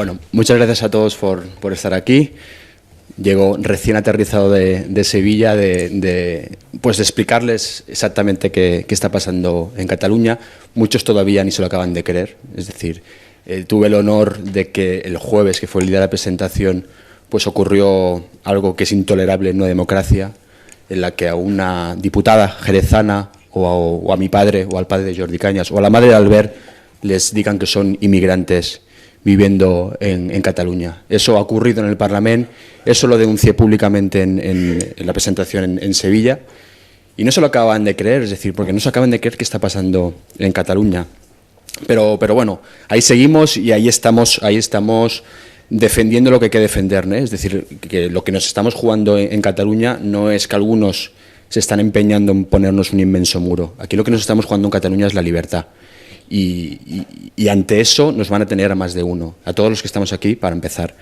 Bueno, muchas gracias a todos por estar aquí. Llego recién aterrizado de Sevilla, de explicarles exactamente qué está pasando en Cataluña. Muchos todavía ni se lo acaban de creer. Es decir, tuve el honor de que el jueves, que fue el día de la presentación, pues ocurrió algo que es intolerable en una democracia, en la que a una diputada jerezana o a mi padre o al padre de Jordi Cañas o a la madre de Albert les digan que son inmigrantes viviendo en Cataluña. Eso ha ocurrido en el Parlamento, eso lo denuncié públicamente en la presentación en Sevilla, y no se lo acaban de creer, es decir, porque no se acaban de creer qué está pasando en Cataluña. Pero bueno, ahí seguimos y ahí estamos defendiendo lo que hay que defender, ¿no? Es decir, que lo que nos estamos jugando en Cataluña no es que algunos se están empeñando en ponernos un inmenso muro. Aquí lo que nos estamos jugando en Cataluña es la libertad. Y ante eso nos van a tener a más de uno, a todos los que estamos aquí, para empezar.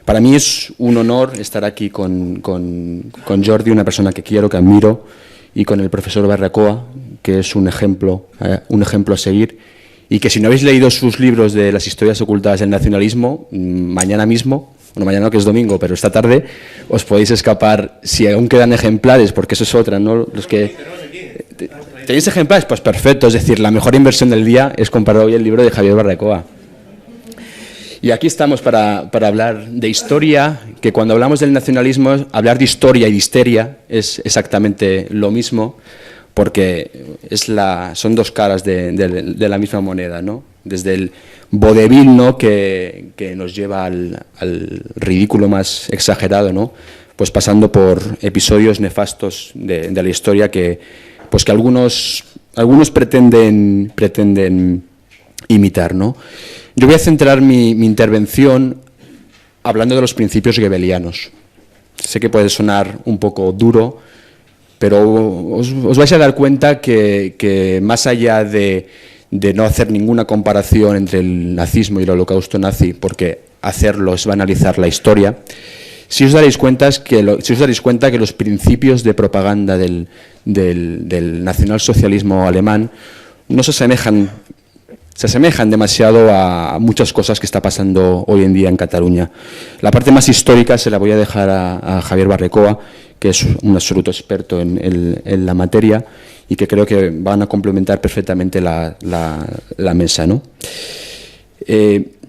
Para mí es un honor estar aquí con Jordi, una persona que quiero, que admiro, y con el profesor Barracoa, que es un ejemplo a seguir, y que si no habéis leído sus libros de las historias ocultas del nacionalismo, mañana mismo, bueno, mañana no, que es domingo, pero esta tarde, os podéis escapar, si aún quedan ejemplares, porque eso es otra, ¿no? Los que... ¿Tenéis ejemplares? Pues perfecto, es decir, la mejor inversión del día es comprar hoy el libro de Javier Barracoa. Y aquí estamos para hablar de historia, que cuando hablamos del nacionalismo, hablar de historia y de histeria es exactamente lo mismo, porque son dos caras de la misma moneda, ¿no? Desde el vodevil, ¿no?, que nos lleva al ridículo más exagerado, ¿no?, pues pasando por episodios nefastos de la historia que algunos pretenden imitar, ¿no? Yo voy a centrar mi intervención hablando de los principios gebelianos. Sé que puede sonar un poco duro, pero os vais a dar cuenta que más allá de no hacer ninguna comparación entre el nazismo y el holocausto nazi, porque hacerlo es banalizar la historia, si os daréis cuenta que los principios de propaganda del nacionalsocialismo alemán no se asemejan demasiado a muchas cosas que está pasando hoy en día en Cataluña. La parte más histórica se la voy a dejar a Javier Barracoa, que es un absoluto experto en la materia y que creo que van a complementar perfectamente la mesa, ¿no?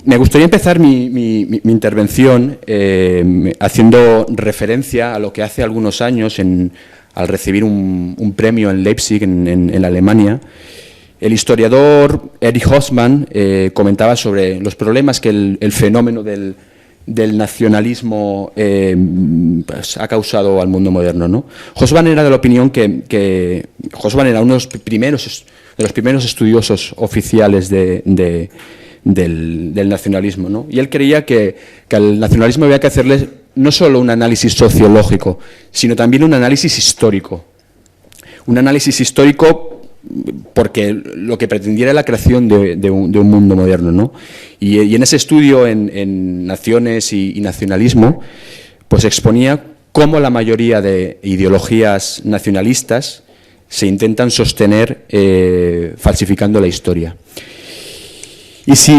Me gustaría empezar mi intervención haciendo referencia a lo que hace algunos años, al recibir un premio en Leipzig, en Alemania, el historiador Erich Hoffmann comentaba sobre los problemas que el fenómeno del nacionalismo ha causado al mundo moderno, ¿no? Hoffmann era de la opinión que Hoffmann era uno de los primeros estudiosos oficiales del nacionalismo, ¿no? Y él creía que al nacionalismo había que hacerle no solo un análisis sociológico, sino también un análisis histórico. Un análisis histórico porque lo que pretendía era la creación de un mundo moderno, ¿no? Y en ese estudio en Naciones y Nacionalismo, pues exponía cómo la mayoría de ideologías nacionalistas se intentan sostener falsificando la historia. Y si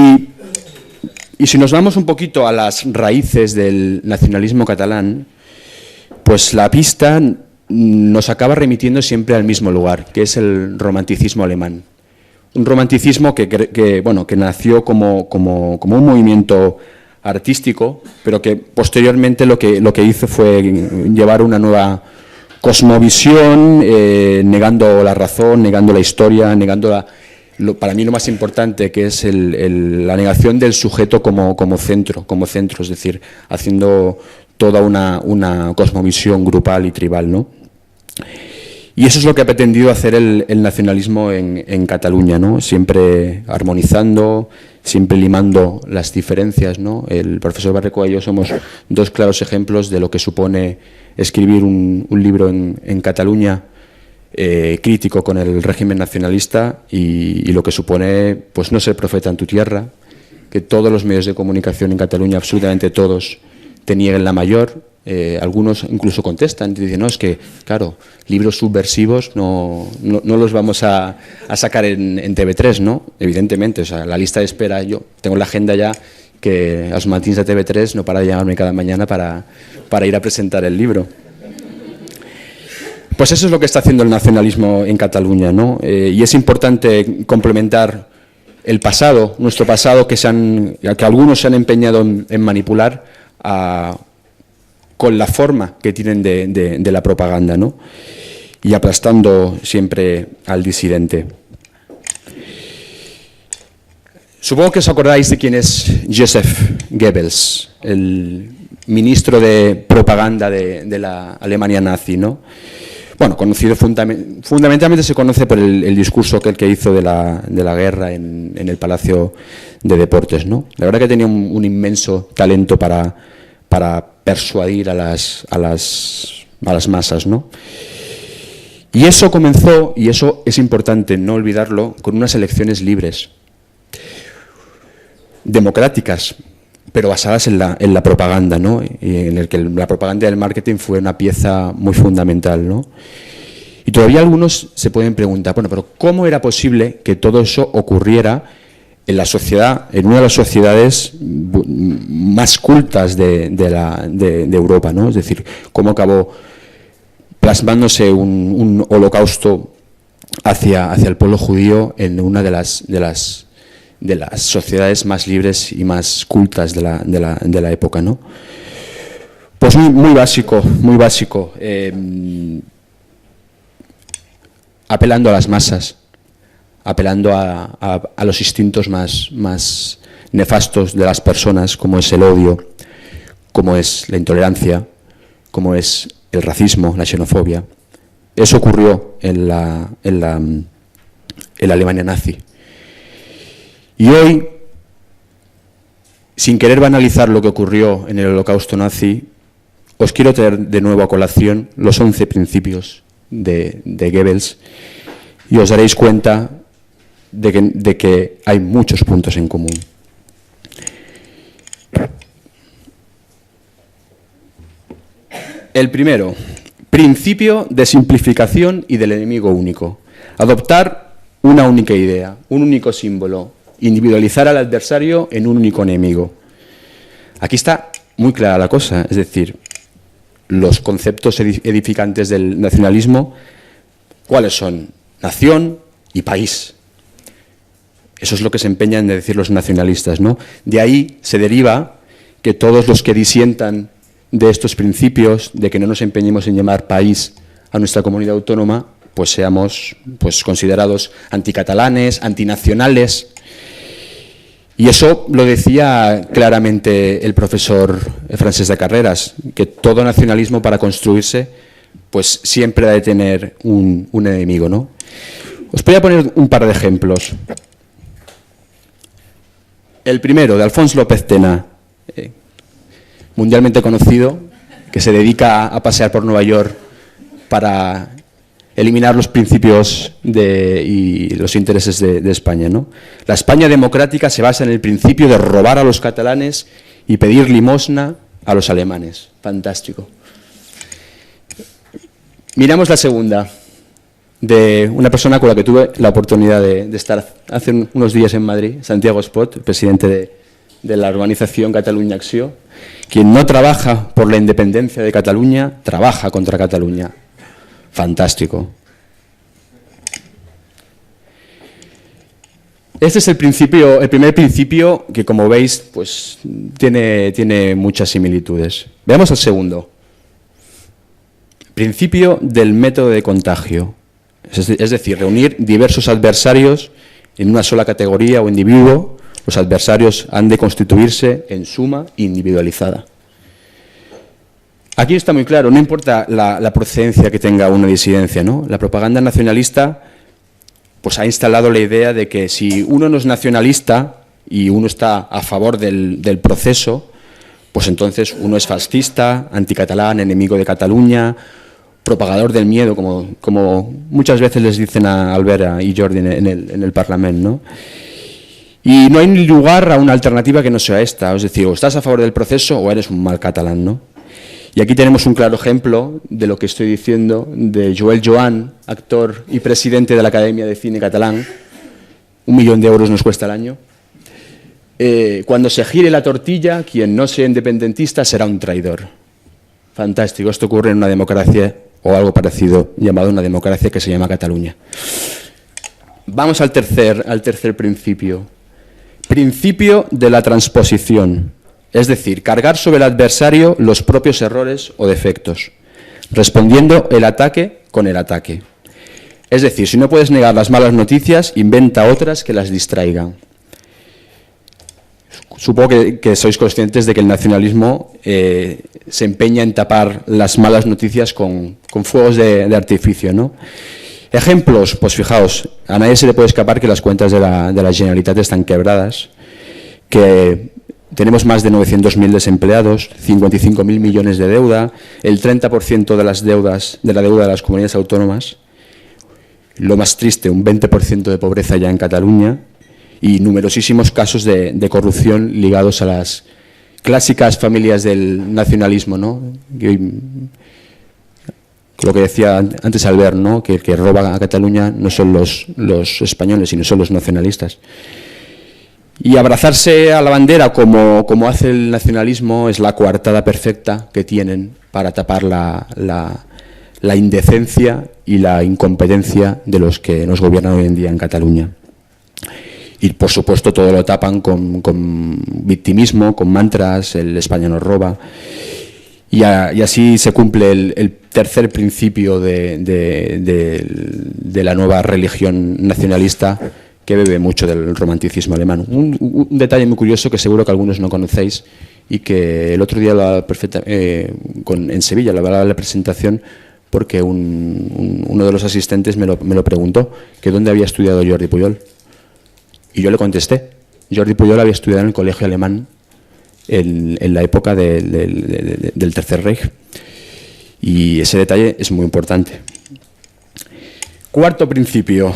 nos vamos un poquito a las raíces del nacionalismo catalán, pues la pista nos acaba remitiendo siempre al mismo lugar, que es el romanticismo alemán. Un romanticismo que nació como un movimiento artístico, pero que posteriormente lo que hizo fue llevar una nueva cosmovisión, negando la razón, negando la historia, negando para mí lo más importante, que es la negación del sujeto como centro, es decir, haciendo toda una cosmovisión grupal y tribal, ¿no? Y eso es lo que ha pretendido hacer el nacionalismo en Cataluña, ¿no? Siempre armonizando, siempre limando las diferencias, ¿no? El profesor Barracoa y yo somos dos claros ejemplos de lo que supone escribir un libro en Cataluña crítico con el régimen nacionalista y lo que supone pues no ser profeta en tu tierra, que todos los medios de comunicación en Cataluña, absolutamente todos, te nieguen la mayor. Algunos incluso contestan y dicen, no, es que, claro, libros subversivos no los vamos a sacar en TV3, ¿no? Evidentemente, o sea, la lista de espera, yo tengo la agenda ya que els matins de TV3 no para de llamarme cada mañana para ir a presentar el libro. Pues eso es lo que está haciendo el nacionalismo en Cataluña, ¿no? Y es importante complementar el pasado, nuestro pasado, que algunos se han empeñado en manipular con la forma que tienen de la propaganda, ¿no? Y aplastando siempre al disidente. Supongo que os acordáis de quién es Joseph Goebbels, el ministro de propaganda de la Alemania nazi, ¿no? Bueno, conocido fundamentalmente se conoce por el discurso que hizo de la guerra en el Palacio de Deportes, ¿no? La verdad que tenía un inmenso talento para persuadir a las masas, ¿no? Y eso comenzó, y eso es importante no olvidarlo, con unas elecciones libres, democráticas, pero basadas en la propaganda, ¿no? Y en el que la propaganda del marketing fue una pieza muy fundamental, ¿no? Y todavía algunos se pueden preguntar, bueno, pero ¿cómo era posible que todo eso ocurriera en la sociedad, en una de las sociedades más cultas de Europa, ¿no? Es decir, cómo acabó plasmándose un holocausto hacia el pueblo judío en una de las sociedades más libres y más cultas de la época, ¿no? Pues muy básico, apelando a las masas, apelando a los instintos más nefastos de las personas, como es el odio, como es la intolerancia, como es el racismo, la xenofobia. Eso ocurrió en la Alemania nazi. Y hoy, sin querer banalizar lo que ocurrió en el Holocausto nazi, os quiero traer de nuevo a colación los 11 principios de Goebbels y os daréis cuenta de que hay muchos puntos en común. El primero, principio de simplificación y del enemigo único. Adoptar una única idea, un único símbolo, individualizar al adversario en un único enemigo. Aquí está muy clara la cosa, es decir, los conceptos edificantes del nacionalismo, ¿cuáles son? Nación y país. Eso es lo que se empeñan de decir los nacionalistas, ¿no? De ahí se deriva que todos los que disientan de estos principios, de que no nos empeñemos en llamar país a nuestra comunidad autónoma, pues seamos considerados anticatalanes, antinacionales. Y eso lo decía claramente el profesor Francesc de Carreras, que todo nacionalismo para construirse pues siempre ha de tener un enemigo, ¿no? Os voy a poner un par de ejemplos. El primero, de Alfons López Tena, mundialmente conocido, que se dedica a pasear por Nueva York para eliminar los principios y los intereses de España, ¿no? La España democrática se basa en el principio de robar a los catalanes y pedir limosna a los alemanes. Fantástico. Miramos la segunda, de una persona con la que tuve la oportunidad de estar hace unos días en Madrid, Santiago Espot, presidente de la organización Catalunya Acció. Quien no trabaja por la independencia de Cataluña, trabaja contra Cataluña. Fantástico. Este es el primer principio que, como veis, pues tiene muchas similitudes. Veamos el segundo. Principio del método de contagio. Es decir, reunir diversos adversarios en una sola categoría o individuo. Los adversarios han de constituirse en suma individualizada. Aquí está muy claro, no importa la procedencia que tenga una disidencia, ¿no? La propaganda nacionalista pues ha instalado la idea de que si uno no es nacionalista y uno está a favor del proceso, pues entonces uno es fascista, anticatalán, enemigo de Cataluña, propagador del miedo, como muchas veces les dicen a Albert y Jordi en el Parlamento, ¿no? Y no hay ni lugar a una alternativa que no sea esta, es decir, o estás a favor del proceso o eres un mal catalán, ¿no? Y aquí tenemos un claro ejemplo de lo que estoy diciendo, de Joel Joan, actor y presidente de la Academia de Cine Catalán. 1 millón de euros nos cuesta al año. Cuando se gire la tortilla, quien no sea independentista será un traidor. Fantástico. Esto ocurre en una democracia o algo parecido, llamado una democracia que se llama Cataluña. Vamos al tercer principio. Principio de la transposición. Es decir, cargar sobre el adversario los propios errores o defectos, respondiendo el ataque con el ataque. Es decir, si no puedes negar las malas noticias, inventa otras que las distraigan. Supongo que sois conscientes de que el nacionalismo se empeña en tapar las malas noticias con fuegos de artificio, ¿no? Ejemplos, pues fijaos, a nadie se le puede escapar que las cuentas de la Generalitat están quebradas, que tenemos más de 900.000 desempleados, 55.000 millones de deuda, el 30% de la deuda de las comunidades autónomas, lo más triste, un 20% de pobreza ya en Cataluña y numerosísimos casos de corrupción ligados a las clásicas familias del nacionalismo, ¿no? Lo que decía antes Albert, ¿no? Que el que roba a Cataluña no son los españoles, sino son los nacionalistas. Y abrazarse a la bandera como hace el nacionalismo es la coartada perfecta que tienen para tapar la indecencia y la incompetencia de los que nos gobiernan hoy en día en Cataluña. Y por supuesto todo lo tapan con victimismo, con mantras, el España nos roba. Y así se cumple el tercer principio de la nueva religión nacionalista, que bebe mucho del romanticismo alemán. Un detalle muy curioso que seguro que algunos no conocéis y que el otro día en Sevilla, la presentación, porque uno de los asistentes me lo preguntó, que dónde había estudiado Jordi Pujol. Y yo le contesté, Jordi Pujol había estudiado en el colegio alemán en la época del Tercer Reich. Y ese detalle es muy importante. Cuarto principio.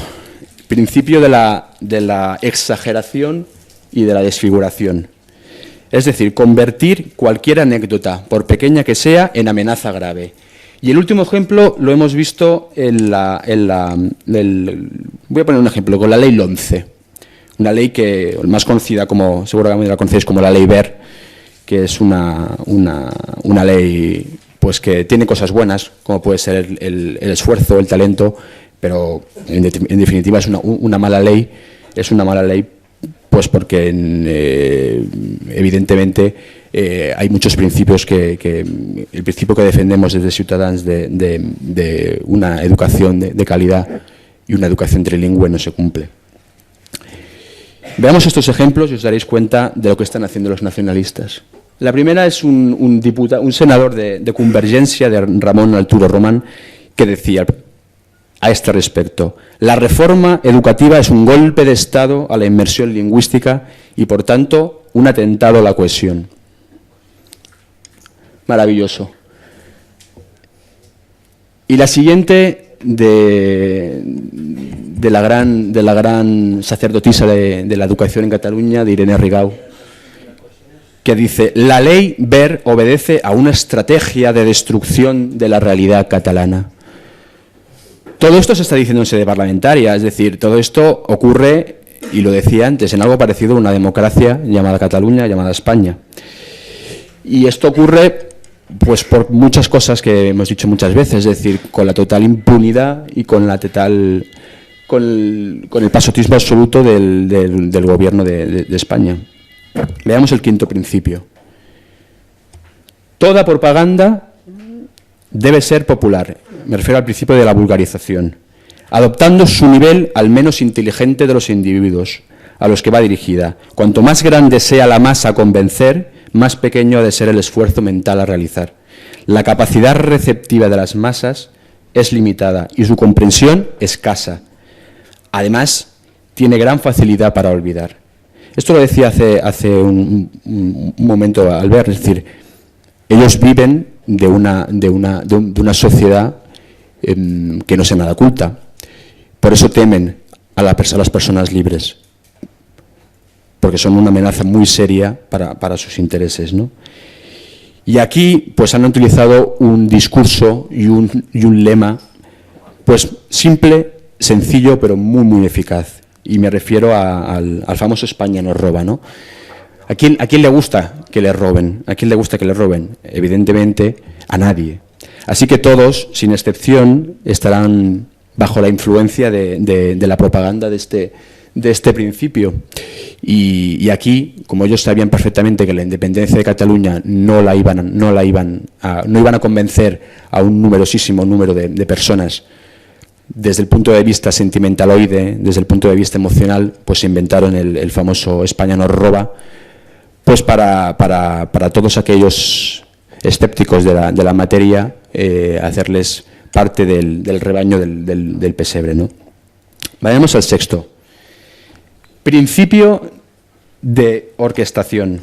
Principio de la exageración y de la desfiguración. Es decir, convertir cualquier anécdota, por pequeña que sea, en amenaza grave. Y el último ejemplo lo hemos visto voy a poner un ejemplo, con la ley 11. Una ley que, más conocida como, seguramente la conocéis como la ley Wert, que es una ley pues que tiene cosas buenas, como puede ser el esfuerzo, el talento, pero en definitiva es una mala ley. Es una mala ley pues porque evidentemente hay muchos principios el principio que defendemos desde Ciutadans de una educación de calidad y una educación trilingüe no se cumple. Veamos estos ejemplos y os daréis cuenta de lo que están haciendo los nacionalistas. La primera es un senador de Convergencia, de Ramón Arturo Román, que decía a este respecto: la reforma educativa es un golpe de Estado a la inmersión lingüística y, por tanto, un atentado a la cohesión. Maravilloso. Y la siguiente de la gran sacerdotisa de la educación en Cataluña, de Irene Rigau, que dice: la ley Wert obedece a una estrategia de destrucción de la realidad catalana. Todo esto se está diciendo en sede parlamentaria, es decir, todo esto ocurre, y lo decía antes, en algo parecido a una democracia llamada Cataluña, llamada España. Y esto ocurre pues por muchas cosas que hemos dicho muchas veces, es decir, con la total impunidad y con el pasotismo absoluto del gobierno de España. Veamos el quinto principio. Toda propaganda debe ser popular. Me refiero al principio de la vulgarización, adoptando su nivel al menos inteligente de los individuos a los que va dirigida. Cuanto más grande sea la masa a convencer, más pequeño ha de ser el esfuerzo mental a realizar. La capacidad receptiva de las masas es limitada y su comprensión escasa. Además, tiene gran facilidad para olvidar. Esto lo decía hace un momento Albert, es decir, ellos viven de una sociedad que no sea nada culta. Por eso temen a las personas libres, porque son una amenaza muy seria para sus intereses, ¿no? Y aquí pues han utilizado un discurso y un lema pues simple, sencillo, pero muy muy eficaz. Y me refiero al famoso España nos roba, ¿no? ¿A quién le gusta que le roben? ¿A quién le gusta que le roben? Evidentemente, a nadie. Así que todos, sin excepción, estarán bajo la influencia de la propaganda de este principio. Y aquí, como ellos sabían perfectamente que la independencia de Cataluña no iban a convencer a un numerosísimo número de personas, desde el punto de vista sentimentaloide, desde el punto de vista emocional, pues se inventaron el famoso España nos roba, pues para todos aquellos escépticos de la materia, hacerles parte del rebaño del pesebre, ¿no? Vayamos al sexto. Principio de orquestación.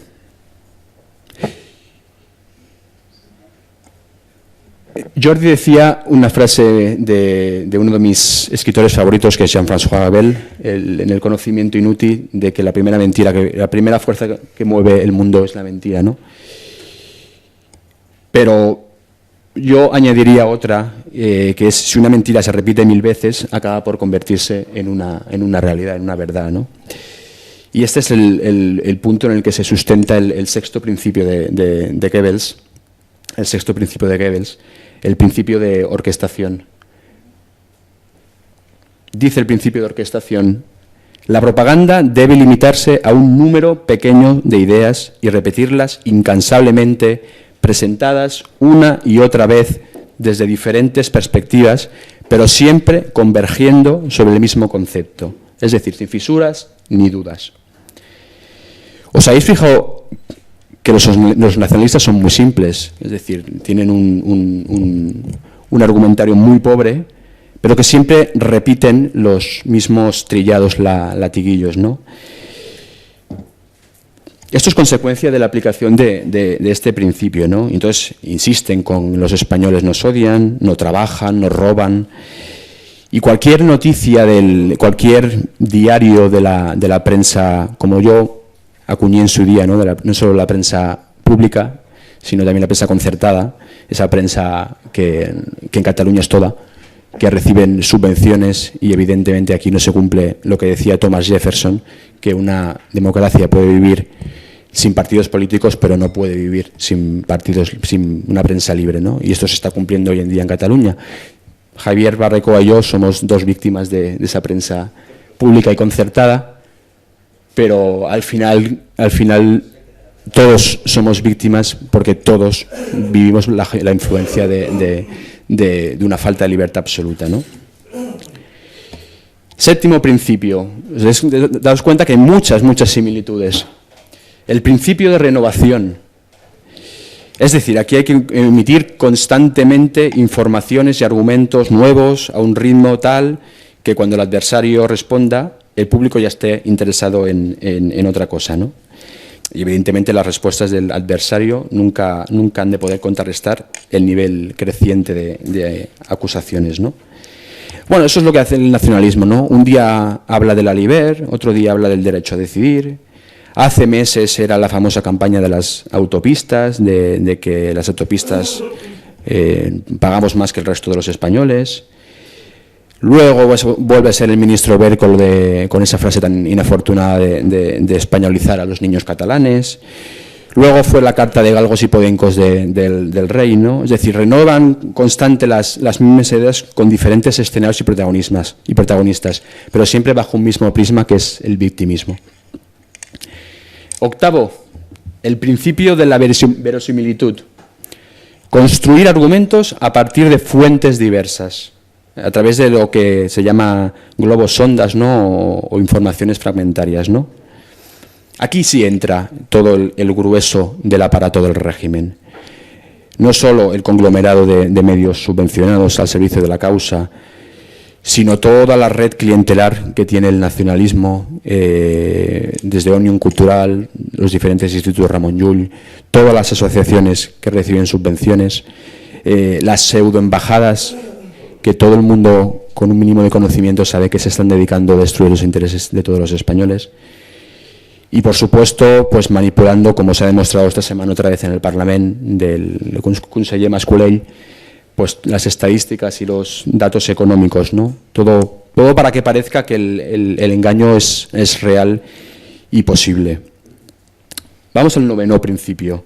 Jordi decía una frase de uno de mis escritores favoritos, que es Jean-François Rabel, en El conocimiento inútil, de que la primera fuerza que mueve el mundo es la mentira, ¿no? Pero yo añadiría otra, que es: si una mentira se repite 1000 veces, acaba por convertirse en una realidad, en una verdad, ¿no? Y este es el punto en el que se sustenta el sexto principio de Goebbels, el principio de orquestación. Dice el principio de orquestación: la propaganda debe limitarse a un número pequeño de ideas y repetirlas incansablemente, presentadas una y otra vez desde diferentes perspectivas, pero siempre convergiendo sobre el mismo concepto, es decir, sin fisuras ni dudas. ¿Os habéis fijado que los nacionalistas son muy simples? Es decir, tienen un argumentario muy pobre, pero que siempre repiten los mismos trillados latiguillos, ¿no? Esto es consecuencia de la aplicación de este principio, ¿no? Entonces insisten con: los españoles nos odian, no trabajan, nos roban. Y cualquier noticia cualquier diario de la prensa, como yo acuñé en su día, ¿no? No solo la prensa pública, sino también la prensa concertada, esa prensa que en Cataluña es toda, que reciben subvenciones, y evidentemente aquí no se cumple lo que decía Thomas Jefferson, que una democracia puede vivir sin partidos políticos, pero no puede vivir sin una prensa libre, ¿no? Y esto se está cumpliendo hoy en día en Cataluña. Javier Barrecoa y yo somos dos víctimas de esa prensa pública y concertada, pero al final todos somos víctimas, porque todos vivimos la influencia de una falta de libertad absoluta, ¿no? Séptimo principio. Daos cuenta que hay muchas similitudes. El principio de renovación. Es decir, aquí hay que emitir constantemente informaciones y argumentos nuevos a un ritmo tal que cuando el adversario responda, el público ya esté interesado en otra cosa, ¿no? Y evidentemente las respuestas del adversario nunca han de poder contrarrestar el nivel creciente de acusaciones, ¿no? Bueno, eso es lo que hace el nacionalismo, ¿no? Un día habla de la liber, otro día habla del derecho a decidir. Hace meses era la famosa campaña de las autopistas, de que las autopistas pagamos más que el resto de los españoles. Luego vuelve a ser el ministro Wert con esa frase tan inafortunada de españolizar a los niños catalanes. Luego fue la carta de galgos y podencos del rey, ¿no? Es decir, renuevan constante las mismas ideas con diferentes escenarios y protagonistas, pero siempre bajo un mismo prisma, que es el victimismo. Octavo, el principio de la verosimilitud. Construir argumentos a partir de fuentes diversas, a través de lo que se llama globos sondas, ¿no? o informaciones fragmentarias, ¿no? Aquí sí entra todo el grueso del aparato del régimen. No solo el conglomerado de medios subvencionados al servicio de la causa, sino toda la red clientelar que tiene el nacionalismo, desde Òmnium Cultural, los diferentes institutos Ramon Llull, todas las asociaciones que reciben subvenciones, las pseudoembajadas, que todo el mundo con un mínimo de conocimiento sabe que se están dedicando a destruir los intereses de todos los españoles. Y, por supuesto, pues manipulando, como se ha demostrado esta semana otra vez en el Parlamento, del conseller Mas-Colell, pues las estadísticas y los datos económicos, ¿no? Todo para que parezca que el engaño es real y posible. Vamos al noveno principio.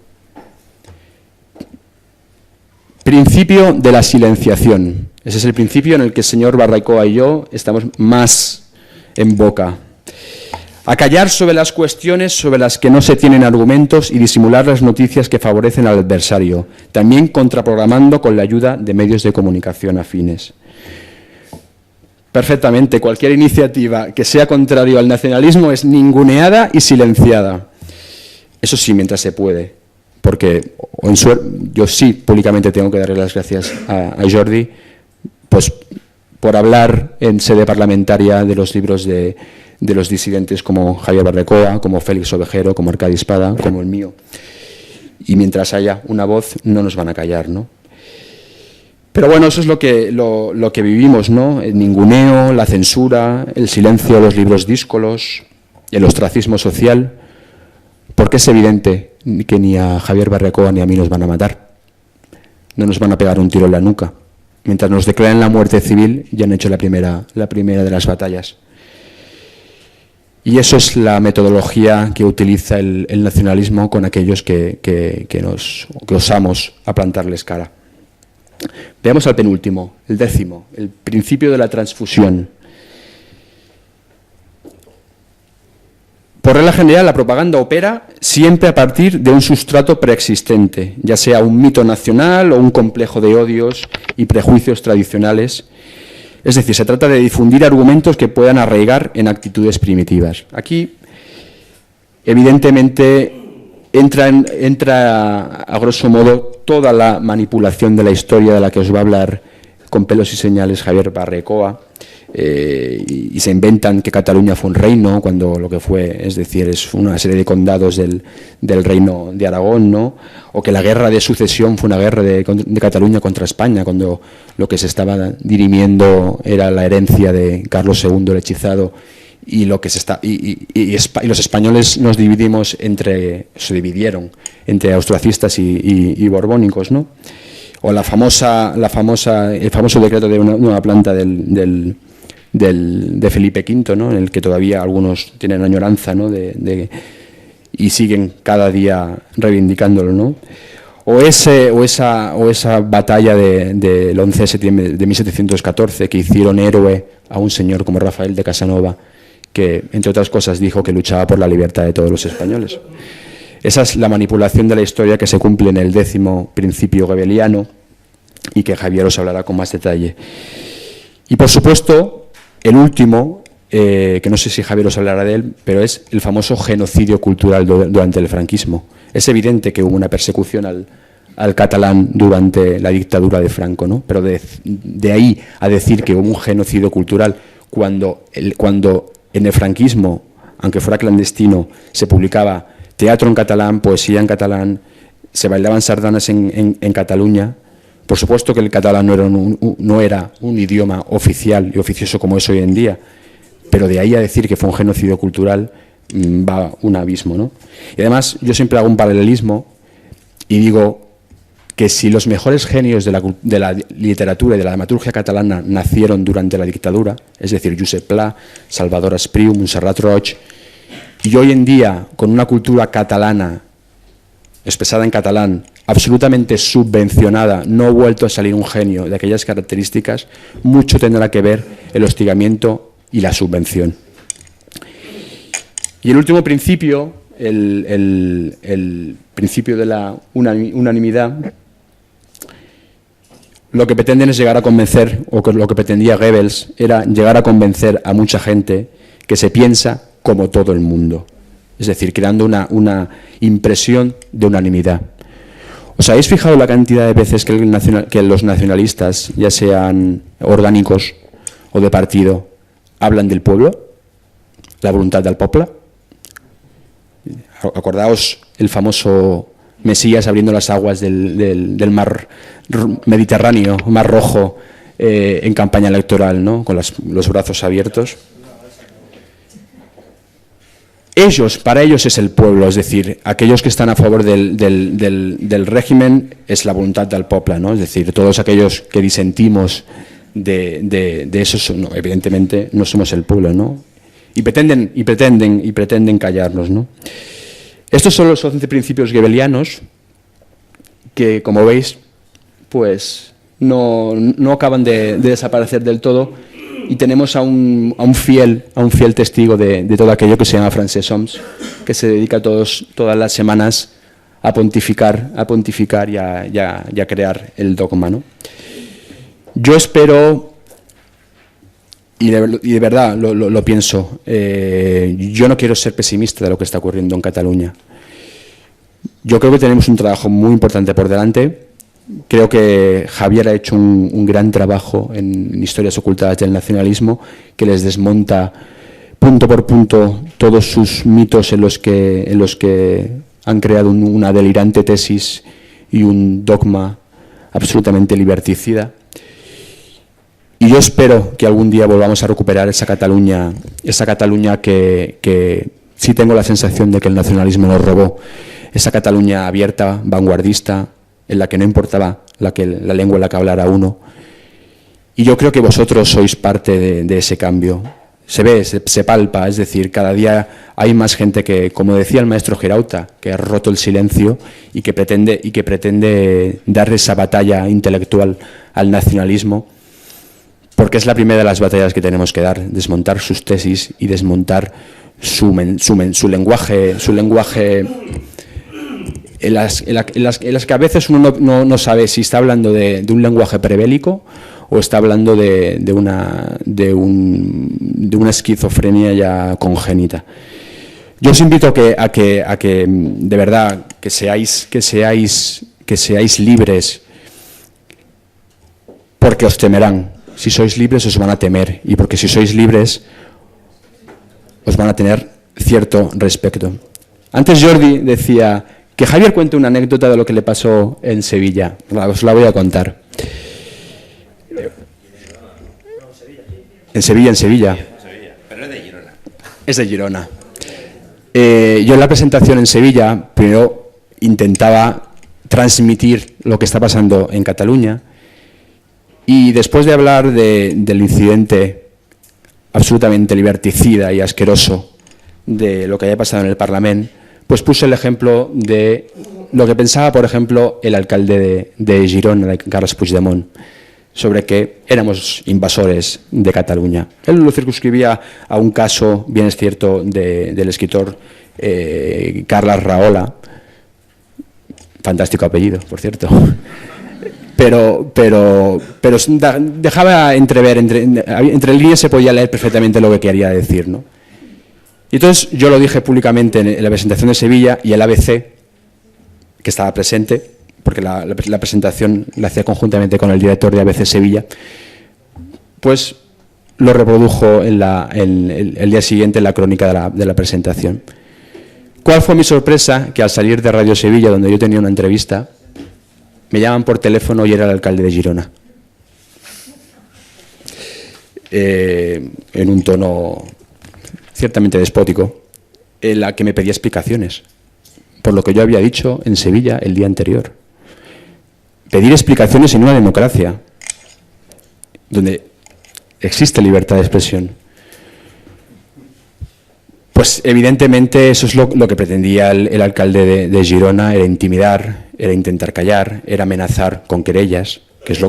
Principio de la silenciación. Ese es el principio en el que el señor Barrecoa y yo estamos más en boca. Acallar sobre las cuestiones sobre las que no se tienen argumentos y disimular las noticias que favorecen al adversario, también contraprogramando con la ayuda de medios de comunicación afines. Perfectamente, cualquier iniciativa que sea contrario al nacionalismo es ninguneada y silenciada. Eso sí, mientras se puede, porque yo sí públicamente tengo que darle las gracias a Jordi, pues por hablar en sede parlamentaria de los libros de los disidentes como Javier Barrecoa, como Félix Ovejero, como Arcadi Espada, como el mío. Y mientras haya una voz, no nos van a callar, ¿no? Pero bueno, eso es lo que vivimos, ¿no? El ninguneo, la censura, el silencio de los libros díscolos, el ostracismo social, porque es evidente que ni a Javier Barrecoa ni a mí nos van a matar. No nos van a pegar un tiro en la nuca. Mientras nos declaren la muerte civil, ya han hecho la primera de las batallas. Y eso es la metodología que utiliza el nacionalismo con aquellos que osamos a plantarles cara. Veamos al penúltimo, el décimo, el principio de la transfusión. Por regla general, la propaganda opera siempre a partir de un sustrato preexistente, ya sea un mito nacional o un complejo de odios y prejuicios tradicionales. Es decir, se trata de difundir argumentos que puedan arraigar en actitudes primitivas. Aquí, evidentemente, entra a grosso modo toda la manipulación de la historia de la que os va a hablar con pelos y señales Javier Barrecoa, y se inventan que Cataluña fue un reino cuando lo que fue, es decir, es una serie de condados del reino de Aragón, ¿no? O que la guerra de sucesión fue una guerra de Cataluña contra España, cuando lo que se estaba dirimiendo era la herencia de Carlos II el hechizado, y lo que y los españoles se dividieron entre austracistas y borbónicos, ¿no? O el famoso decreto de una planta de Felipe V, ¿no? En el que todavía algunos tienen añoranza, ¿no? Y siguen cada día reivindicándolo, ¿no? O esa batalla del 11 de septiembre de 1714 que hicieron héroe a un señor como Rafael de Casanova, que, entre otras cosas, dijo que luchaba por la libertad de todos los españoles. Esa es la manipulación de la historia que se cumple en el décimo principio goebbeliano y que Javier os hablará con más detalle. Y, por supuesto, el último, que no sé si Javier os hablará de él, pero es el famoso genocidio cultural durante el franquismo. Es evidente que hubo una persecución al catalán durante la dictadura de Franco, ¿no? Pero de ahí a decir que hubo un genocidio cultural cuando en el franquismo, aunque fuera clandestino, se publicaba teatro en catalán, poesía en catalán, se bailaban sardanas en Cataluña. Por supuesto que el catalán no era un idioma oficial y oficioso como es hoy en día, pero de ahí a decir que fue un genocidio cultural va un abismo, ¿no? Y además yo siempre hago un paralelismo y digo que si los mejores genios de la literatura y de la dramaturgia catalana nacieron durante la dictadura, es decir, Josep Pla, Salvador Espriu, Montserrat Roig, y hoy en día, con una cultura catalana, expresada en catalán, absolutamente subvencionada, no ha vuelto a salir un genio de aquellas características, mucho tendrá que ver el hostigamiento y la subvención. Y el último principio, el principio de la unanimidad, lo que pretenden es llegar a convencer, o lo que pretendía Goebbels era llegar a convencer a mucha gente que se piensa como todo el mundo, es decir, creando una impresión de unanimidad. ¿Os habéis fijado la cantidad de veces que los nacionalistas, ya sean orgánicos o de partido, hablan del pueblo, la voluntad del poble? Acordaos el famoso Mesías abriendo las aguas del mar Mediterráneo, mar Rojo, en campaña electoral, ¿no? Con los brazos abiertos. Para ellos es el pueblo, es decir, aquellos que están a favor del régimen es la voluntad del poble, ¿no? Es decir, todos aquellos que disentimos de eso, no, evidentemente no somos el pueblo, ¿no? Y pretenden callarnos, ¿no? Estos son los 11 principios gebelianos que, como veis, pues no acaban de desaparecer del todo, y tenemos a un fiel testigo de todo aquello que se llama Francesc Homs, que se dedica todas las semanas a pontificar y a crear el dogma, ¿no? Yo espero, y de verdad lo pienso, yo no quiero ser pesimista de lo que está ocurriendo en Cataluña. Yo creo que tenemos un trabajo muy importante por delante. Creo que Javier ha hecho un gran trabajo en Historias ocultadas del nacionalismo, que les desmonta punto por punto todos sus mitos en los que han creado una delirante tesis y un dogma absolutamente liberticida. Y yo espero que algún día volvamos a recuperar esa Cataluña que sí tengo la sensación de que el nacionalismo nos robó, esa Cataluña abierta, vanguardista, en la que no importaba la lengua en la que hablara uno. Y yo creo que vosotros sois parte de ese cambio. Se ve, se palpa, es decir, cada día hay más gente que, como decía el maestro Girauta, que ha roto el silencio y que pretende dar esa batalla intelectual al nacionalismo, porque es la primera de las batallas que tenemos que dar, desmontar sus tesis y desmontar su lenguaje en las que a veces uno no sabe si está hablando de un lenguaje prebélico o está hablando de una esquizofrenia ya congénita. Yo os invito a que de verdad que seáis libres, porque os temerán. Si sois libres os van a temer, y porque si sois libres os van a tener cierto respeto. Antes Jordi decía que Javier cuente una anécdota de lo que le pasó en Sevilla. Os la voy a contar. En Sevilla. Pero es de Girona. Es de Girona. Yo en la presentación en Sevilla primero intentaba transmitir lo que está pasando en Cataluña, y después de hablar del incidente absolutamente liberticida y asqueroso de lo que había pasado en el Parlamento, pues puse el ejemplo de lo que pensaba, por ejemplo, el alcalde de Girona, Carles Puigdemont, sobre que éramos invasores de Cataluña. Él lo circunscribía a un caso, bien es cierto, del escritor Carles Rahola, fantástico apellido, por cierto, pero dejaba entrever, entre líneas se podía leer perfectamente lo que quería decir, ¿no? Y entonces yo lo dije públicamente en la presentación de Sevilla, y el ABC, que estaba presente, porque la presentación la hacía conjuntamente con el director de ABC Sevilla, pues lo reprodujo el día siguiente en la crónica de la presentación. ¿Cuál fue mi sorpresa? Que al salir de Radio Sevilla, donde yo tenía una entrevista, me llaman por teléfono y era el alcalde de Girona. En un tono ciertamente despótico, en la que me pedía explicaciones por lo que yo había dicho en Sevilla el día anterior. Pedir explicaciones en una democracia donde existe libertad de expresión. Pues evidentemente eso es lo que pretendía el alcalde de Girona, era intimidar, era intentar callar, era amenazar con querellas, que es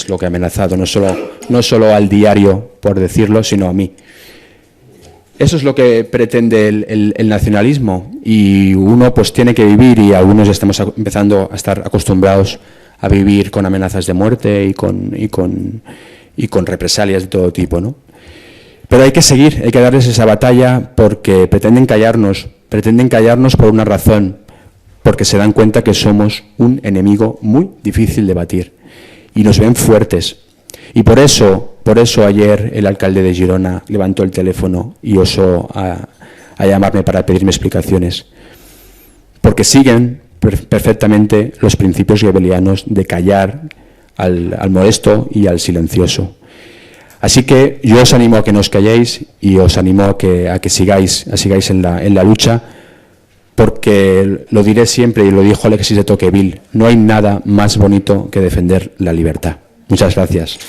lo que ha amenazado, no solo al diario, por decirlo, sino a mí. Eso es lo que pretende el nacionalismo, y uno pues tiene que vivir, y algunos ya estamos empezando a estar acostumbrados a vivir con amenazas de muerte y con represalias de todo tipo, ¿no? Pero hay que seguir, hay que darles esa batalla, porque pretenden callarnos por una razón, porque se dan cuenta que somos un enemigo muy difícil de batir y nos ven fuertes. Y por eso ayer el alcalde de Girona levantó el teléfono y osó a llamarme para pedirme explicaciones, porque siguen perfectamente los principios gebelianos de callar al molesto y al silencioso. Así que yo os animo a que no os calléis, y os animo a que sigáis en la lucha, porque lo diré siempre, y lo dijo Alexis de Tocqueville: no hay nada más bonito que defender la libertad. Muchas gracias.